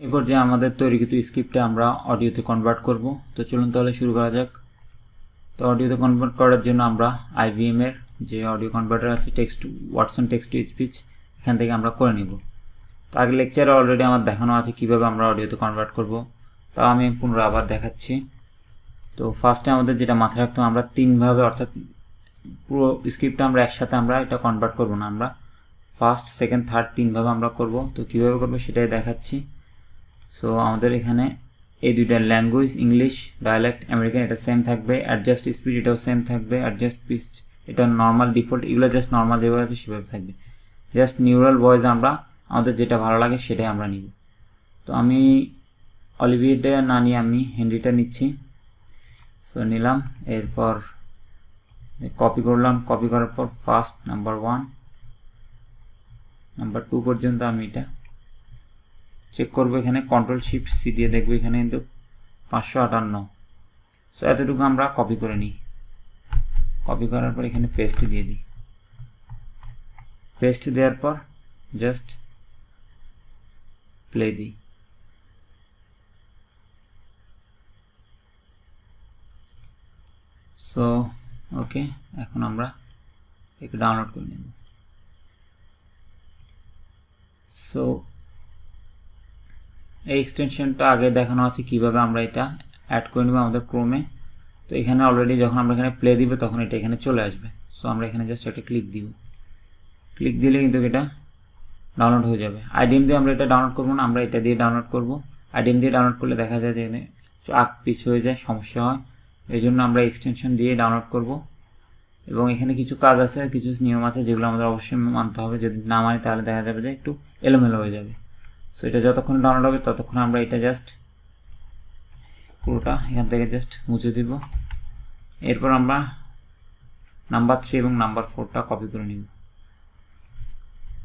এরপর যে আমাদের তৈরিকৃত স্ক্রিপ্টে আমরা অডিওতে কনভার্ট করব। তো চলুন তাহলে শুরু করা যাক। তো অডিওতে কনভার্ট করার জন্য আমরা IBM এর যে অডিও কনভার্টার আছে ওয়াটসন টেক্সট টু স্পিচ এখান থেকে আমরা করে নিব। তো আগে লেকচারে অলরেডি আমার দেখানো আছে কিভাবে আমরা অডিওতে কনভার্ট করব, তাও আমি পুনরায় আবার দেখাচ্ছি। তো ফার্স্টে আমাদের যেটা মাথায় রাখতে হবে, আমরা তিনভাবে অর্থাৎ পুরো স্ক্রিপ্টটা আমরা একসাথে আমরা এটা কনভার্ট করব না, আমরা ফার্স্ট সেকেন্ড থার্ড তিনভাবে আমরা করব। তো কীভাবে করব সেটাই দেখাচ্ছি। সো আমাদের এখানে এই দুইটা ল্যাঙ্গুয়েজ ইংলিশ ডায়ালেক্ট আমেরিকান এটা সেম থাকবে, অ্যাডজাস্ট স্পিড এটাও সেম থাকবে, অ্যাডজাস্ট পিচ এটা নর্মাল ডিফল্ট, এগুলো জাস্ট নর্মাল যেভাবে আছে সেভাবে থাকবে। জাস্ট নিউরাল ভয়েস আমরা আমাদের যেটা ভালো লাগে সেটাই আমরা নিব। তো আমি অলিভিয়াটা না নিয়ে আমি হেনরিটা নিচ্ছি। সো নিলাম, এরপর কপি করলাম, কপি করার পর ফার্স্ট নাম্বার 1 নাম্বার 2 পর্যন্ত আমি এটা চেক করবো। এখানে Ctrl+Shift+C দিয়ে দেখবো এখানে কিন্তু 558। সো এতটুকু আমরা কপি করে নিই। কপি করার পর এখানে পেস্ট দিয়ে দিই। পেস্ট দেওয়ার পর জাস্ট প্লে দিই। সো ওকে, এখন আমরা একটু ডাউনলোড করে নেব। সো এই এক্সটেনশনটা আগে দেখানো আছে কিভাবে আমরা এটা অ্যাড করে নেব আমাদের ক্রোমে। তো এখানে অলরেডি যখন আমরা এখানে প্লে দিব তখন এটা এখানে চলে আসবে। সো আমরা এখানে জাস্ট একটা ক্লিক দিব। ক্লিক দিলে কিন্তু এটা ডাউনলোড হয়ে যাবে। IDM দিয়ে আমরা এটা ডাউনলোড করবো না, আমরা এটা দিয়ে ডাউনলোড করব। IDM দিয়ে ডাউনলোড করলে দেখা যায় যে এখানে আগ পিছ হয়ে যায়, সমস্যা হয়। এই জন্য আমরা এক্সটেনশন দিয়ে ডাউনলোড করব। এবং এখানে কিছু কাজ আছে, কিছু নিয়ম আছে যেগুলো আমাদের অবশ্যই মানতে হবে। যদি না মানি তাহলে দেখা যাবে যে একটু এলোমেলো হয়ে যাবে। সো এটা যতক্ষণ ডাউনলোড হবে ততক্ষণ আমরা এটা জাস্ট পুরোটা এখান থেকে জাস্ট মুছে দিব। এরপর আমরা নাম্বার 3 এবং নাম্বার 4টা কপি করে নিব।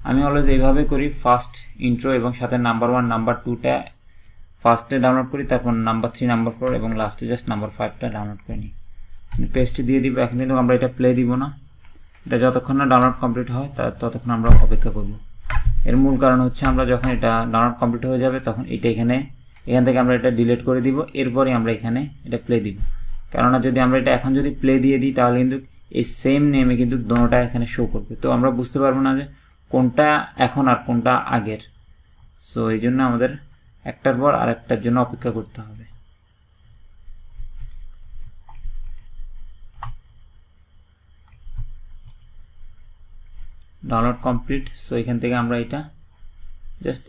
আমি অলওয়েজ এইভাবে করি, ফার্স্ট ইন্ট্রো এবং সাথে নাম্বার 1 নাম্বার 2টা ফার্স্টে ডাউনলোড করি, তারপর নাম্বার 3 নাম্বার 4 এবং লাস্টে জাস্ট নাম্বার 5টা ডাউনলোড করে নিই। পেস্ট দিয়ে দিব। এখন কিন্তু আমরা এটা প্লে দিব না, এটা যতক্ষণ না ডাউনলোড কমপ্লিট হয় ততক্ষণ আমরা অপেক্ষা করব। এর মূল কারণ হচ্ছে আমরা যখন এটা ডাউনলোড কমপ্লিট হয়ে যাবে তখন এটা এখান থেকে আমরা এটা ডিলিট করে দিব, এরপরে আমরা এখানে এটা প্লে দিব। কেননা যদি আমরা এটা এখন যদি প্লে দিয়ে দিই তাহলে কিন্তু এই সেম নেমে কিন্তু দোনোটা এখানে শো করবে, তো আমরা বুঝতে পারবো না যে কোনটা এখন আর কোনটা আগের। সো এই জন্য আমাদের একটার পর আরেকটার জন্য অপেক্ষা করতে হবে। Download complete. সো এখান থেকে আমরা এটা জাস্ট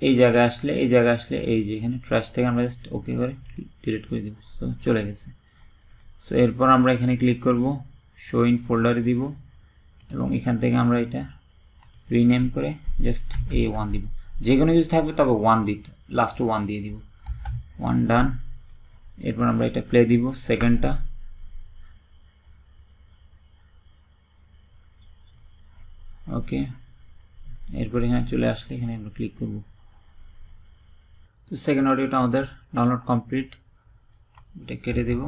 এই জায়গায় আসলে এই যে এখানে ট্র্যাশ থেকে আমরা জাস্ট ওকে করে ডিলিট করে দিব। সো চলে গেছে। সো এরপর আমরা এখানে ক্লিক করব, শো ইন ফোল্ডারে দিব এবং এখান থেকে আমরা এটা রিনেম করে জাস্ট A1 দিব। যে কোনো কিছু থাকবে তবে 1 দিতে, লাস্টে 1 দিয়ে দিব। 1 ডান। এরপর আমরা এটা প্লে দিব সেকেন্ডটা। ওকে, এরপর এখানে চলে আসলে এখানে আমরা ক্লিক করব। তো সেকেন্ড অডিওটা আমাদের ডাউনলোড কমপ্লিট। এটা কেটে দেব,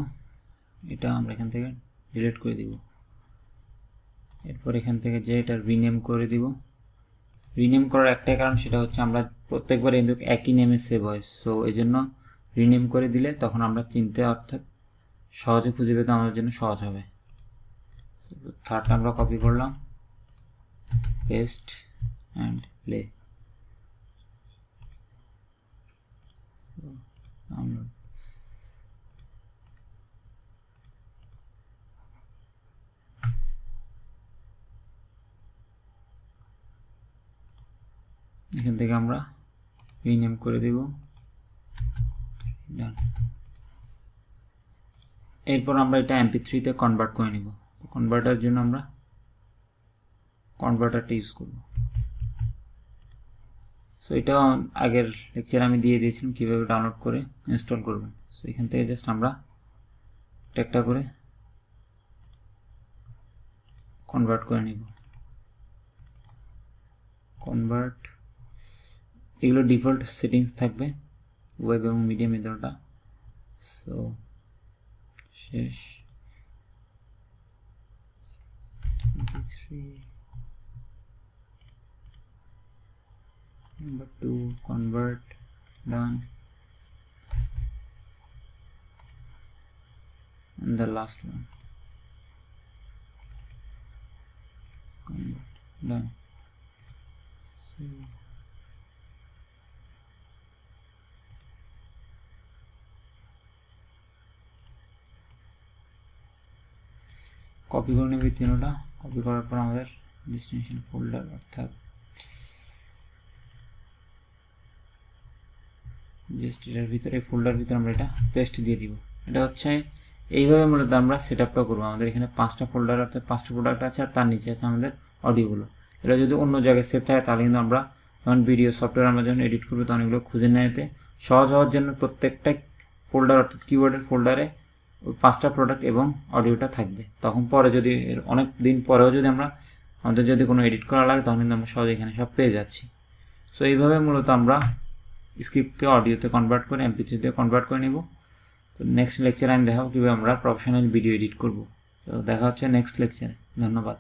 এটা আমরা এখান থেকে ডিলিট করে দিব। এরপর এখান থেকে যে এটা রিনেম করে দিব। রিনেম করার একটাই কারণ, সেটা হচ্ছে আমরা প্রত্যেকবার কিন্তু একই নেমে সেভ হয়। সো এই জন্য রিনেম করে দিলে তখন আমরা চিনতে অর্থাৎ সহজে খুঁজে পেতে আমাদের জন্য সহজ হবে। থার্ডটা আমরা কপি করলাম, পেস্ট অ্যান্ড প্লে। এখান থেকে আমরা রিনেম করে দেব। ডান। এরপর আমরা এটা MP3 তে কনভার্ট করে নিব। কনভার্টার জন্য আমরা কনভার্টারটা ইউজ করব। সো এটা আগের লেকচারে আমি দিয়ে দিয়েছিলাম কিভাবে ডাউনলোড করে ইনস্টল করবেন। সো এখান থেকে জাস্ট আমরা একটা করে কনভার্ট করে নিব। কনভার্ট, এগুলো ডিফল্ট সেটিংস থাকবে ওয়েব এবং মিডিয়াম এই দুটোটা। সো শেষ number 2 convert done, and the last one, convert, done. So copy করে নেবে তিনটা, কপি করার পর আমাদের ডেস্টিনেশন ফোল্ডার অর্থাৎ জাস্ট এটার ভিতরে ফোল্ডার ভিতরে আমরা এটা পেস্ট দিয়ে দিব। এটা হচ্ছে এইভাবে মূলত আমরা সেট আপটা করবো। আমাদের এখানে 5টা ফোল্ডার অর্থাৎ 5টা প্রোডাক্ট আছে, আর তার নিচে আছে আমাদের অডিওগুলো। এটা যদি অন্য জায়গায় সেভ থাকে তাহলে কিন্তু আমরা যখন ভিডিও সফটওয়্যার আমরা যখন এডিট করবো তখন এগুলো খুঁজে নিতে সহজ হওয়ার জন্য প্রত্যেকটা ফোল্ডার অর্থাৎ কিবোর্ডের ফোল্ডারে ওই 5টা প্রোডাক্ট এবং অডিওটা থাকবে। তখন পরে যদি অনেক দিন পরেও যদি আমাদের যদি কোনো এডিট করা লাগে তখন কিন্তু আমরা সহজে এখানে সব পেয়ে যাচ্ছি। সো এইভাবে মূলত আমরা স্ক্রিপ্টকে অডিওতে কনভার্ট করে MP3-তে কনভার্ট করে নিব। তো নেক্সট লেকচারে আমি দেখাবো কীভাবে আমরা প্রফেশনাল ভিডিও এডিট করব। তো দেখা হচ্ছে নেক্সট লেকচারে। ধন্যবাদ।